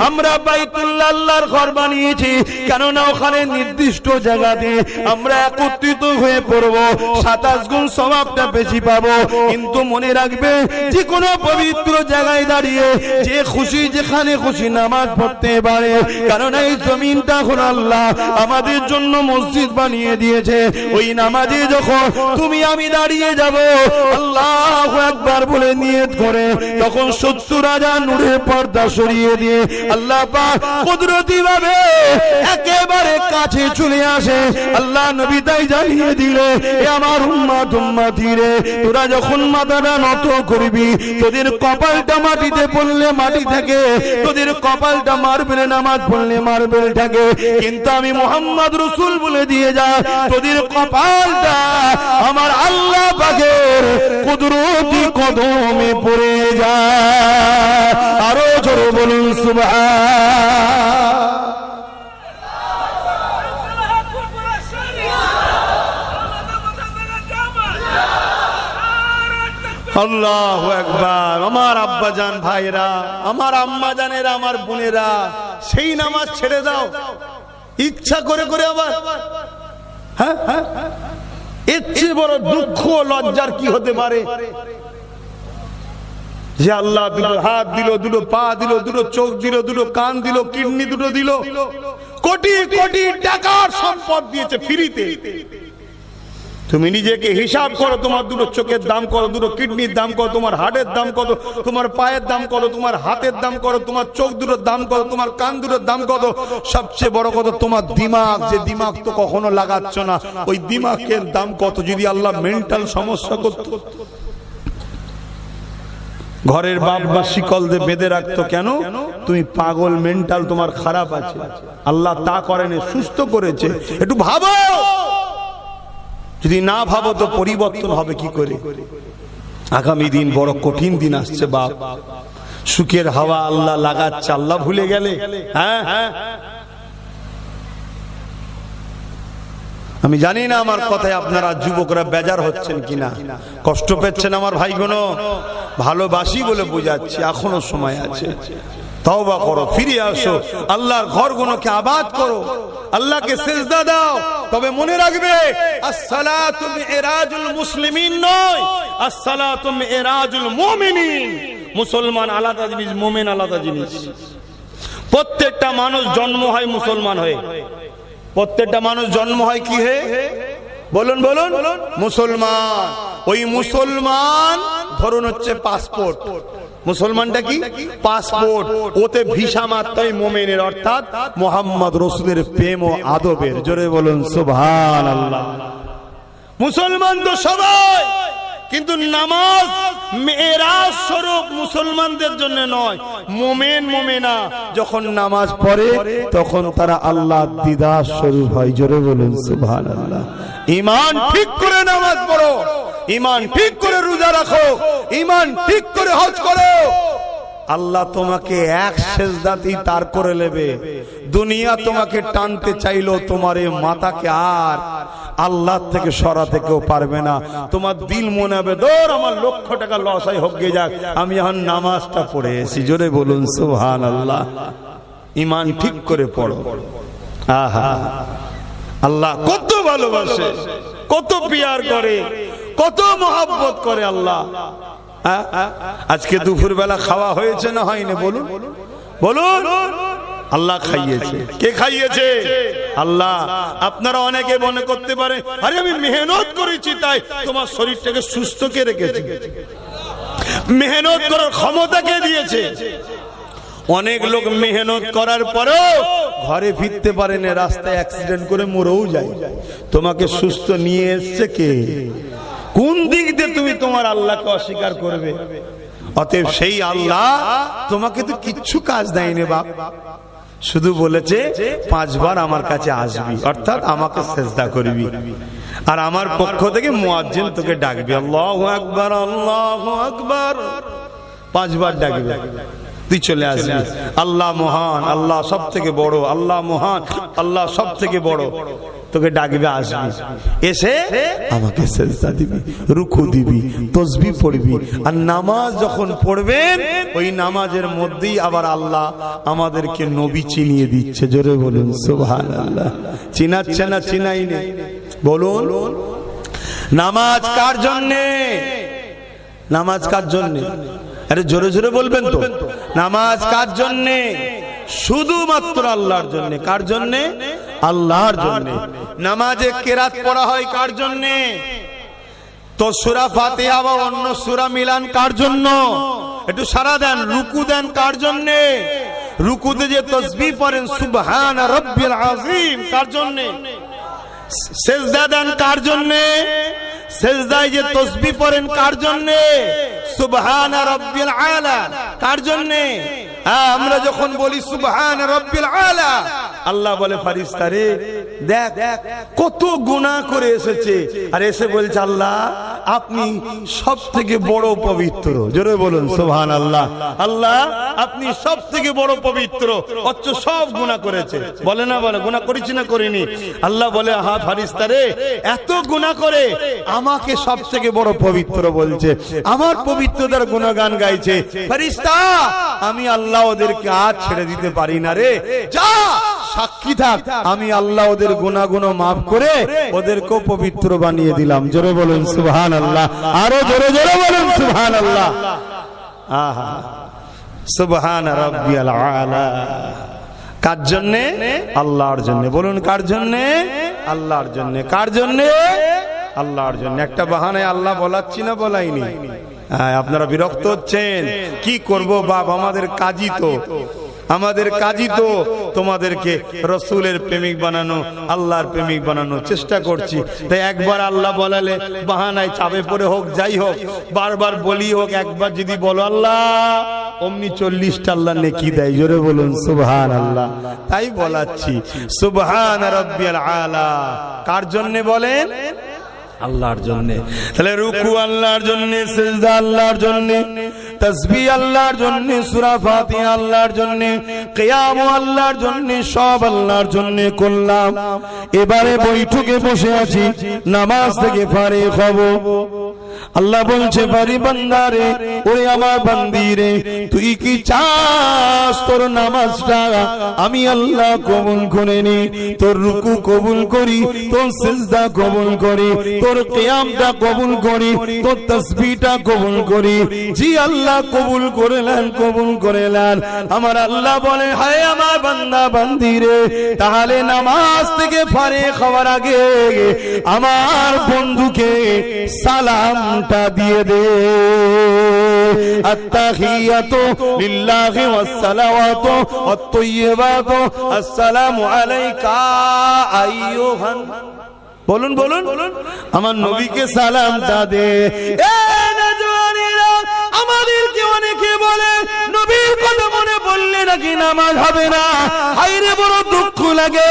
আমরা বাইতুল্লাহ আল্লাহর ঘর বানিয়েছি, কেননা ওখানে নির্দিষ্ট জায়গাতে আমরা একত্রিত হয়ে পড়ব, 27 গুণ সওয়াবটা বেশি পাবো। কিন্তু মনে রাখবে, যে কোনো পবিত্র জায়গায় দাঁড়িয়ে যে খুশি যেখানে খুশি নামাজ পড়তে পারে, কারণ এই জমিনটা হলো আল্লাহ আমাদের জন্য মসজিদ বানিয়ে দিয়েছে। ওই নামাজে যখন তুমি আমি দাঁড়িয়ে যাব, আল্লাহু আকবার বলে নিয়ত করে, তখন 70,000 নূরের পর্দা সরিয়ে দিয়ে আল্লাহ পাক কুদরতি ভাবে একেবারে কাছে চলে আসে। আল্লাহ নবী তাই জানিয়ে দিলে, এ আমার উম্মত উম্মতি রে, তোরা যখন মাথাটা নত করবি, তোদের কপালটা মাটিতে পড়লে মাটি থাকে, তোদের কপালটা মার্বেলে নামাজ পড়লে মার্বেল থাকে, কিন্তু আমি মুহাম্মদ রাসূল বলে দিয়ে যা, তোদের কপালটা আমার আল্লাহ পাকের কুদরতি কদমে পড়ে যায়। আরো জোরে বলুন সুবহান। আল্লাহু আকবার। আমার আব্বাজান ভাইরা, আমার আম্মা জানেরা, আমার বোনেরা, সেই নামাজ ছেড়ে দাও ইচ্ছা করে করে। আবার হ্যাঁ, এর চেয়ে বড় দুঃখ লজ্জার কি হতে পারে? যে আল্লাহ দুটো হাত দিল, দুটো পা দিল, দুটো চোখ দিল, দুটো কান দিল, কিডনি দুটো দিল, কোটি কোটি টাকার সম্পদ দিয়েছে ফ্রিতে। তুমি নিজেকে হিসাব করো, তোমার দুটো চোখের দাম কত, দুটো কিডনির দাম কত, তোমার হার্টের দাম কত, তোমার পায়ের দাম কত, তোমার হাতের দাম কত, তোমার চোখ দুটোর দাম কত, তোমার কান দুটোর দাম কত, সবচেয়ে বড় কথা তোমার দিমাগ, যে দিমাগ তো কখনো লাগাচ্ছ না, ওই দিমাগের দাম কত। যদি আল্লাহ মেন্টাল সমস্যা করত, ঘরের বাপ বা শিকল দিয়ে বেঁধে রাখতো, কেন? তুমি পাগল, মেন্টাল তোমার খারাপ আছে। আল্লাহ তা করেনি, সুস্থ করেছে। একটু ভাবো, যদি না ভাবো তো পরিবর্তন হবে কি করে? আগামী দিন বড় কঠিন দিন আসছে বাপ। সুখের হাওয়া আল্লাহ লাগাচ্ছে, আল্লাহ ভুলে গেলে? হ্যাঁ, আমি জানি না আমার কথায় আপনারা যুবকরা বেজার হচ্ছেন কিনা, কষ্ট পেচ্ছেন আমার ভাইগুলো। ভালোবাসি বলে বোঝাচ্ছি, এখনো সময় আছে। তওবা করো, ফিরে আসো, আল্লাহর ঘরগুলোকে আবাদ করো, আল্লাহকে সিজদা দাও। তবে মনে রাখবে, আসসালাতু মিরাজুল মুসলিমিন নয়, আসসালাতু মিরাজুল মুমিনিন। মুসলমান আলাদা জিনিস, মুমিন আলাদা জিনিস। প্রত্যেকটা মানুষ জন্ম হয় মুসলমান হয়ে। প্রত্যেকটা মানুষ জন্ম হয় কি হয়ে? বলুন বলুন, মুসলমান। ওই মুসলমান ধরুন হচ্ছে পাসপোর্ট, মুসলমানটা কি পাসপোর্ট, ওতে ভিসা মাত্রই মুমিনের, অর্থাৎ মুহাম্মদ রাসূলের প্রেম ও আদবের। জোরে বলুন সুবহানাল্লাহ। মুসলমান তো সবাই, কিন্তু নামাজ মেরাজ স্বরূপ মুসলমানদের জন্য নয়। মুমিন মুমিনা যখন নামাজ পড়ে তখন তারা আল্লাহর দিদার স্বরূপ হয়। জোরে বলুন সুবহানাল্লাহ। ঈমান ঠিক করে নামাজ পড়ো, ঈমান ঠিক করে রোজা রাখো, ঈমান ঠিক করে হজ করো, আল্লাহ তোমাকে এক সেজদাতেই তার করে নেবে। দুনিয়া তোমাকে টানতে চাইলো, তোমার এই মাথাকে আর আল্লাহ থেকে সরাতে কেউ পারবে না। তোমার দিল মনে হবে দৌড় আমার লক্ষ টাকা লস হয় হোক গে যাক, আমি এখন নামাজটা পড়ে এসেছি। জোরে বলুন সুবহানাল্লাহ। ঈমান ঠিক করে পড়ো। আহা, আল্লাহ কত ভালোবাসে, কত পিয়ার করে, কত মহব্বত করে আল্লাহ। আজকে দুপুর বেলা খাওয়া হয়েছে না হয়নি বলুন বলুন? আল্লাহ খাইয়েছে। কে খাইয়েছে? আল্লাহ। আপনারা অনেকে মনে করতে পারে আরে আমি মেহনত করেছি তাই তোমার শরীরটাকে সুস্থ কে রেখেছে। মেহনত করার ক্ষমতা কে দিয়েছে? অনেক লোক মেহনত করার পরেও ঘরে ফিরতে পারে না, রাস্তায় অ্যাক্সিডেন্ট করে মরেও যায়। তোমাকে সুস্থ নিয়ে এসছে কে? কোন দিক দিয়ে তুমি তোমার আল্লাহকে অস্বীকার করবে? অতএব সেই আল্লাহ তোমাকে তো কিচ্ছু কাজ দেয়নি বাপ, শুধু বলেছে 5 বার আমার কাছে আসবি, অর্থাৎ আমাকে সেজদা করবি, আর আমার পক্ষ থেকে মুয়াজ্জিন তোকে ডাকবি, আল্লাহু আকবার আল্লাহু আকবার 5 বার ডাকবে, তুই চলে আসবি। আল্লাহ মহান, আল্লাহ সব থেকে বড়, আল্লাহ মহান, আল্লাহ সব থেকে বড়, তোকে ডাকবে, আসবি, এসে আমাকে সেজদা দিবি, রুকু দিবি, তাসবিহ পড়বি। আর নামাজ যখন পড়বেন ওই নামাজের মধ্যেই আবার আল্লাহ আমাদেরকে নবী চিনিয়ে দিচ্ছে। জোরে বলুন সুবহানাল্লাহ। চিনাচ্ছে না চিনাই নেই? বলুন নামাজ কার জন্যে? নামাজ কার জন্যে? আরে জোরে জোরে বলবেন তো। নামাজ কার জন্যে? শুধুমাত্র আল্লাহর জন্যে। কার জন্যে? আল্লাহর জন্যে। নামাজে কেরাত পড়া হয় কার জন্যে? তো সূরা ফাতিহা বা অন্য সূরা মিলান কার জন্য? একটু সারা দেন। রুকু দেন কার জন্যে? রুকুতে যে তাসবিহ পড়েন সুবহান রাব্বিল আযীম কার জন্যে? সেজদা দেন কার জন্যে? সেজদায় যে তাসবিহ পড়েন কার জন্যে? সুবহান রাব্বিল আলা কার জন্যে? আমরা যখন বলি সুবহান রাব্বিল আলা, আল্লাহ বলে ফারিস্তারে দেখ কত গুনাহ করে এসেছে, আর এসে বলছে আল্লাহ আপনি সব থেকে বড় পবিত্র। জোরে বলুন সুবহানাল্লাহ। আল্লাহ আপনি সব থেকে বড় পবিত্র, অথচ সব গুনাহ করেছে। বলে না বলে গুনাহ করেছি না করিনি? আল্লাহ বলে হ্যাঁ ফারিস্তারে এত গুনাহ করে আমাকে সব থেকে বড় পবিত্র বলছে, আমার পবিত্রতার গুণগান গাইছে। ফারিস্তা আমি আল্লাহ ওদেরকে আজ ছেড়ে দিতে পারি না রে, যা সাক্ষী থাক আমি আল্লাহ ওদের গুনাহগুলো মাফ করে ওদেরকেও পবিত্র বানিয়ে দিলাম। জোরে বলুন সুবহানাল্লাহ। আরো জোরে জোরে বলুন সুবহানাল্লাহ। আহা সুবহান রাব্বিয়াল আলা। কার জন্যে? আল্লাহর জন্য। বলুন কার জন্যে? আল্লাহর জন্য। কার জন্যে? আল্লাহর জন্য। একটা বাহানায় আল্লাহ বলাচ্ছি না বলাইনি? আপনারা বিরক্ত হচ্ছেন, কি করব বাপ, আমাদের কাজই তো, আমাদের কাজই তো তোমাদেরকে রসুলের প্রেমিক বানানো, আল্লাহর প্রেমিক বানানোর চেষ্টা করছি। তাই একবার আল্লাহ বলালে বাহানায় চাপে পড়ে হোক যাই হোক, বারবার বলি হোক, একবার যদি বলো আল্লাহ অমনি 40টা আল্লাহ নেকি দেয়। জোরে বলুন সুবহানাল্লাহ। তাই বলাচ্ছি সুবহান রাব্বিয়াল আলা। কার জন্য বলেন? আল্লাহর জন্য। তাহলে রুকু আল্লাহর জন্য, সিজদা আল্লাহর জন্য, তাসবিহ আল্লাহর জন্য, সূরা ফাতিহা আল্লাহর জন্য, কিয়াম আল্লাহর জন্য, সব আল্লাহর জন্য করলাম। এবারে বৈঠকে বসে আছি, নামাজ থেকে ফারিগ হব। আল্লাহ বলছে বাড়ি বান্দারে, ওরে আমার বান্দিরে, তুই কি চাস তোর নামাজটা আমি আল্লাহ কবুল করে নি, তোর রুকু কবুল করি, তোর সিজদা কবুল করি, তোর কিয়ামটা কবুল করি, তোর তাসবিহটা কবুল করি? জি আল্লাহ কবুল করলেন, কবুল করলেন। আমার আল্লাহ বলে হায় আমার বান্দা বান্দিরে, তাহলে নামাজ থেকে ফারিগ হওয়ার আগে আমার বন্ধুকে সালাম সালামটা দিয়ে দে। আত্তাহিয়াতু লিল্লাহি ওয়াস সালাওয়াতু ওয়াত তাইয়্যিবাতু আসসালামু আলাইকা আইয়ুহান, বলুন বলুন, আমার নবীকে সালামটা দে। এ নজওয়ানেরা, আমাদেরকে অনেকে বলে নবীর কথা মনে পড়লে নাকি নামাজ হবে না। হায়রে বড় দুঃখ লাগে,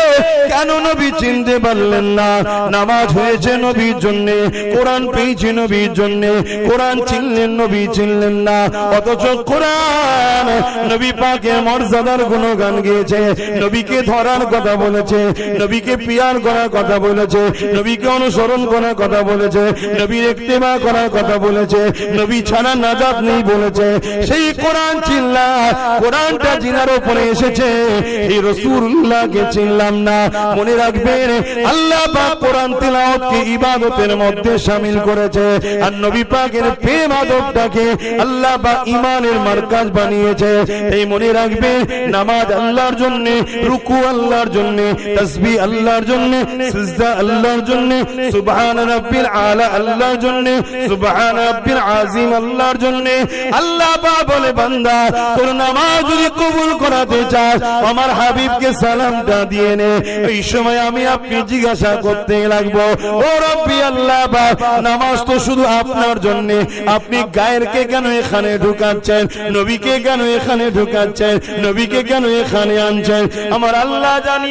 কেন নবী চিনতে পারলেন না? নামাজ হয়েছে নবীর জন্য, কোরআন পেয়েছে নবীর জন্য, কোরআন চিনলেন, নবী চিনলেন না। অথচ কোরআন নবী পাকের মর্যাদার গুণগান গেয়েছে, নবীকে ধরার কথা বলেছে, নবীকে পিয়ার করার কথা বলেছে, নবীকে অনুসরণ করার কথা বলেছে, নবীর ইত্তেবা করার কথা বলেছে, নবী ছাড়া নাজাত নেই বলেছে। সেই কোরআন চিনলাম, কোরআনটা জিনার উপরে এসেছে, এই রাসূলুল্লাহকে চিনলাম না। মনে রাখবেন, আল্লাহ পাক কোরআন তিলাওয়াতকে ইবাদতের মধ্যে শামিল করেছে, আর নবী পাকের প্রেম আদবটাকে আল্লাহ পাক ঈমানের মারকাজ বানিয়েছে। এই মনে রাখবেন, নামাজ আল্লাহর জন্য, রুকু আল্লাহর জন্য, তাসবিহ আল্লাহর জন্য, সিজদা আল্লাহর জন্য, সুবহান রাব্বিল আলা আল্লাহর জন্য, সুবহান রাব্বিল আযীম আল্লাহর জন্য। আল্লাহ পাক বলে, বান্দা তোর নামাজ যদি কবুল করাতে চাস, আমার হাবিবকে সালামটা দিয়ে নে। এই সময় আমি আপনি জিজ্ঞাসা করতে লাগবো, ও রব্বি আল্লাহ পাক, নামাজ তো শুধু আপনার জন্য, আপনি গায়েরকে কেন এখানে ঢুকাচ্ছেন? নবীকে কেন এখানে ঢুকাচ্ছেন? নবীকে কেন এখানে আনছেন? আমার আল্লাহ জানি।